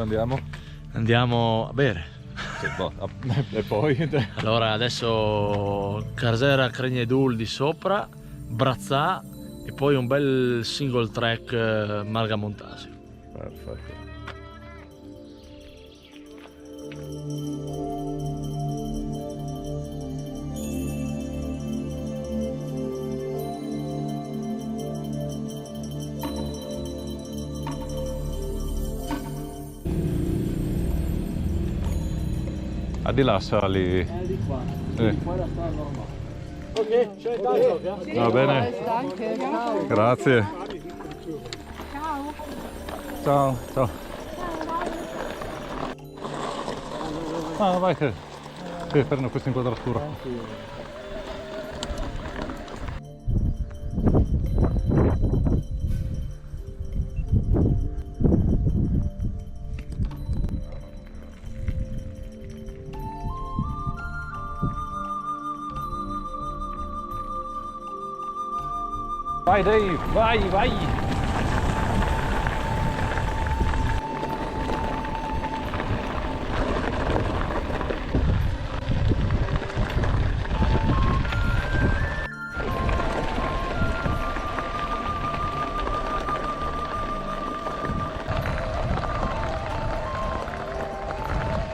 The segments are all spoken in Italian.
Dove andiamo? Andiamo a bere. Sì, boh, e poi? Allora adesso Carsera Cregnedul di sopra, Brazzà e poi un bel single track Marga Montasio. Perfetto. Di là sali. Di qua. Sì. Qua la strada normale. Ok, c'è tanto. Va bene. Grazie. Ciao. Ciao. Ah, vai che fermo questa inquadratura. Vai Dave, vai!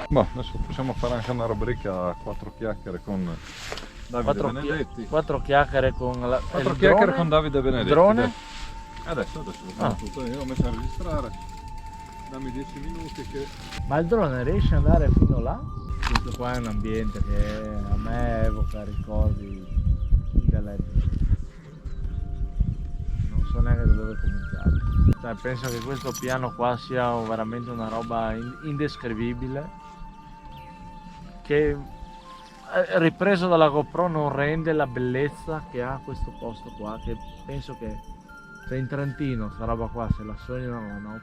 Ma adesso possiamo fare anche una rubrica a 4 chiacchiere con Davide Benedetti. 4 chiacchiere con la 4 chiacchiere con Davide Benedetti. Il drone? Adesso lo fanno tutto, io l'ho messo a registrare. Dammi 10 minuti che... Ma il drone riesce ad andare fino là? Questo qua è un ambiente che a me evoca ricordi indelebili. Non so neanche da dove cominciare. Cioè, penso che questo piano qua sia veramente una roba indescrivibile, che ripreso dalla GoPro non rende la bellezza che ha questo posto qua, che penso che se in Trentino sta roba qua se la sognano la notte.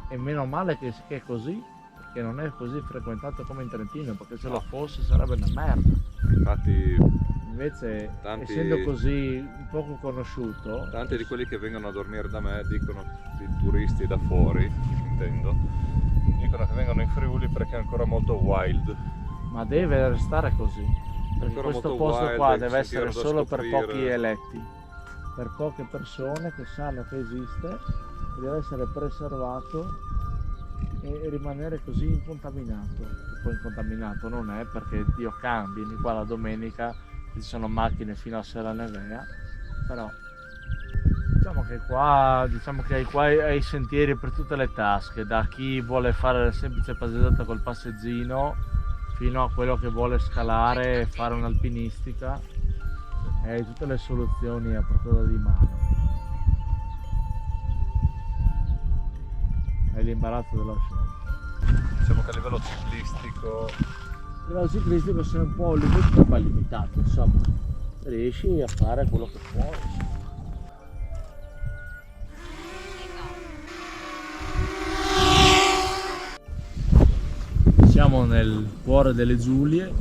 E meno male che è così, perché non è così frequentato come in Trentino, perché se lo fosse sarebbe una merda. Infatti Invece, essendo così poco conosciuto, tanti di quelli che vengono a dormire da me dicono, di turisti da fuori intendo, dicono che vengono in Friuli perché è ancora molto wild. ma deve restare così, perché questo posto wild, qua deve essere da solo per scoprire. pochi eletti, per poche persone che sanno che esiste, che deve essere preservato e rimanere così incontaminato. E poi incontaminato non è, perché Dio cambi, vieni qua la domenica ci sono macchine fino a sera Nevea, però diciamo che qua hai sentieri per tutte le tasche, da chi vuole fare la semplice passeggiata col passeggino fino a quello che vuole scalare e fare un'alpinistica, e hai tutte le soluzioni a portata di mano. Hai l'imbarazzo della scelta. Diciamo che a livello ciclistico sei un po' limitato, insomma, riesci a fare quello che puoi. Siamo nel cuore delle Giulie,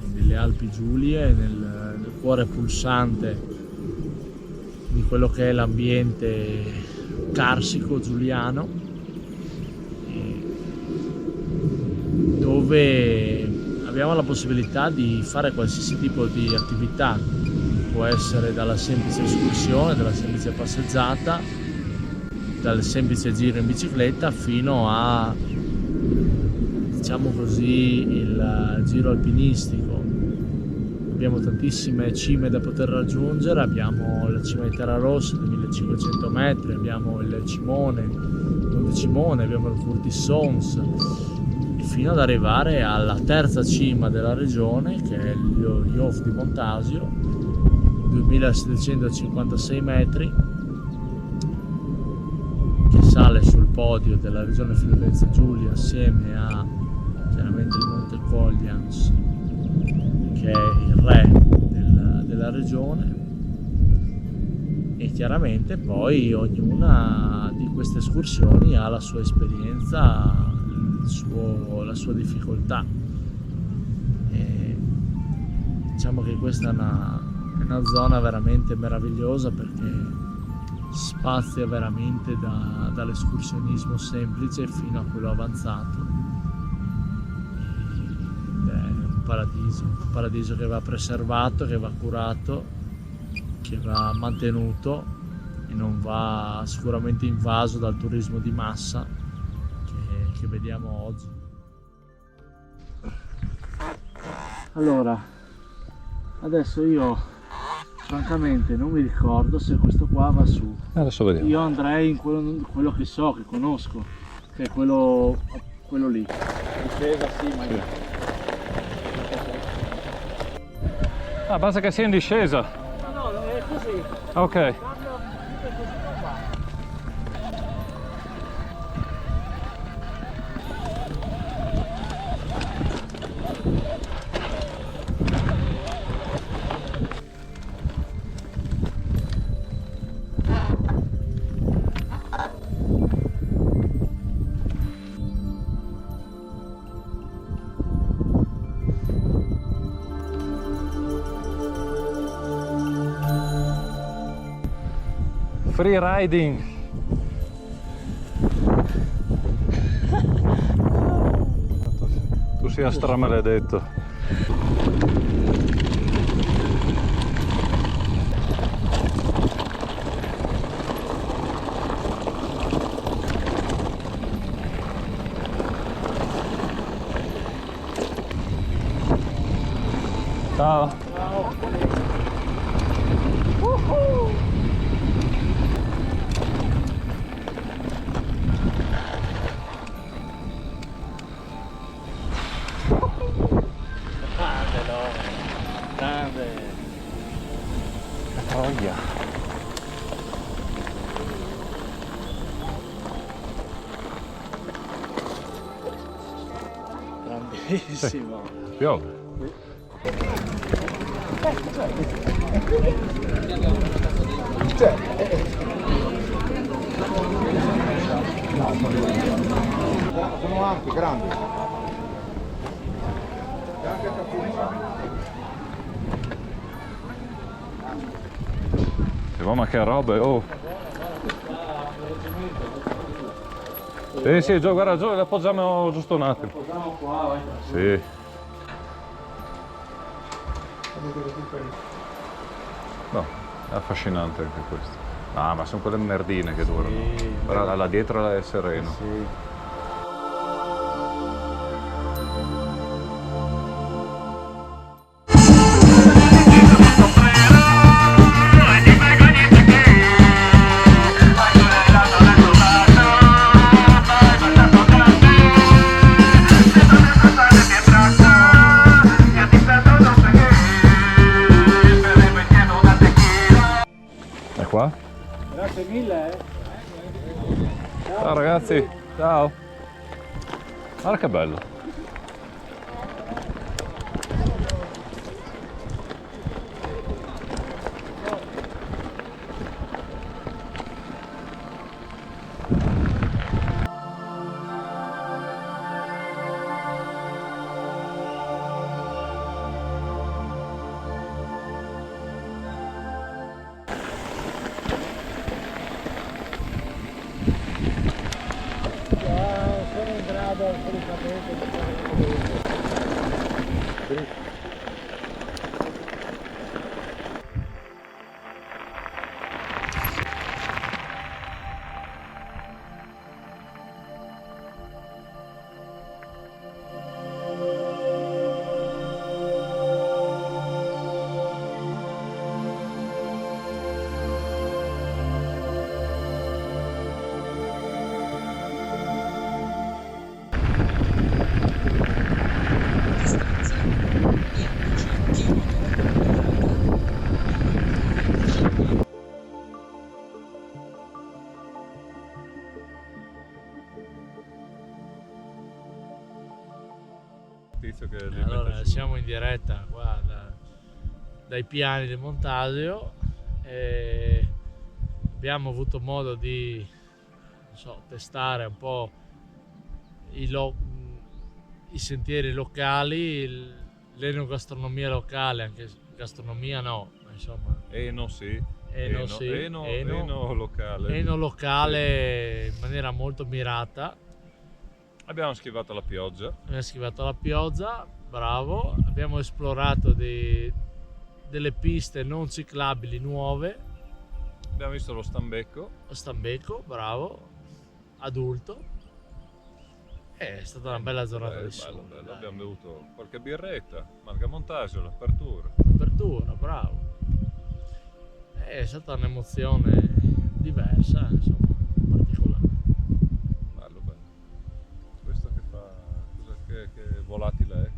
delle Alpi Giulie, nel cuore pulsante di quello che è l'ambiente carsico giuliano, dove abbiamo la possibilità di fare qualsiasi tipo di attività. Può essere dalla semplice escursione, dalla semplice passeggiata, dal semplice giro in bicicletta fino a, diciamo così, il giro alpinistico. Abbiamo tantissime cime da poter raggiungere, abbiamo la cima di Terra Rossa di 1500 metri, abbiamo il Cimone, Monte Cimone, abbiamo il Curtissons, fino ad arrivare alla terza cima della regione, che è il Iof di Montasio, 2756 metri, che sale sul podio della regione Friuli-Venezia Giulia assieme a chiaramente il Monte Coglians, che è il re della regione, e chiaramente poi ognuna di queste escursioni ha la sua esperienza, la sua difficoltà. E diciamo che questa è una zona veramente meravigliosa, perché spazia veramente dall'escursionismo semplice fino a quello avanzato. Ed è un paradiso che va preservato, che va curato, che va mantenuto e non va sicuramente invaso dal turismo di massa che vediamo oggi. Allora, adesso io francamente non mi ricordo se questo qua va su. Adesso vediamo. Io andrei in quello che so, che conosco, che è quello lì. Discesa sì, ma Sì. Ah, basta che sia in discesa. no, è così. Ok. Free riding. Tu sia stramaledetto. Ciao. Grande. Troia. Grandissimo. Piove. Sono anche grandi. Ma che robe, oh! Sì, giù, guarda, giù, le appoggiamo giusto un attimo. Appoggiamo qua, vai. Sì. No, è affascinante anche questo. Ah, ma sono quelle merdine che durano. Sì. Però là dietro è sereno. Sì. È qua? Grazie mille. Ciao ragazzi, ciao. Guarda che bello. Sono in grado assolutamente di fare questo. Tizio che li Allora, mette su. siamo in diretta qua dai piani del Montasio e abbiamo avuto modo di testare un po' i sentieri locali, l'enogastronomia locale, anche gastronomia no, ma insomma, No sì. Eno locale. Eno locale in maniera molto mirata. Abbiamo schivato la pioggia. Abbiamo schivato la pioggia, bravo. Abbiamo esplorato delle piste non ciclabili nuove. Abbiamo visto lo Stambecco. Lo Stambecco, bravo, adulto. È stata una bella giornata di sole. Bello. Abbiamo bevuto qualche birretta, Marga Montasio, l'apertura. Apertura, bravo. È stata un'emozione diversa, insomma, particolare. Bello. Questo che fa, che volatile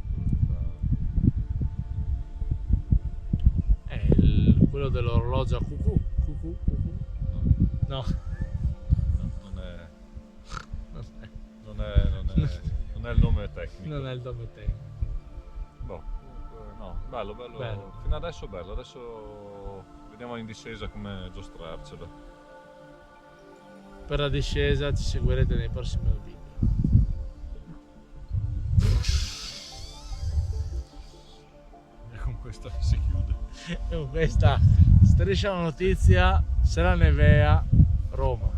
è? È quello dell'orologio a cucù. No. Non è il nome tecnico. Non è il nome tecnico. Boh, no, bello. Fino adesso bello, adesso vediamo in discesa come giostrarcelo. Per la discesa ci seguirete nei prossimi video. E con questa si chiude. E con questa striscia la notizia, Sera Nevea, Roma.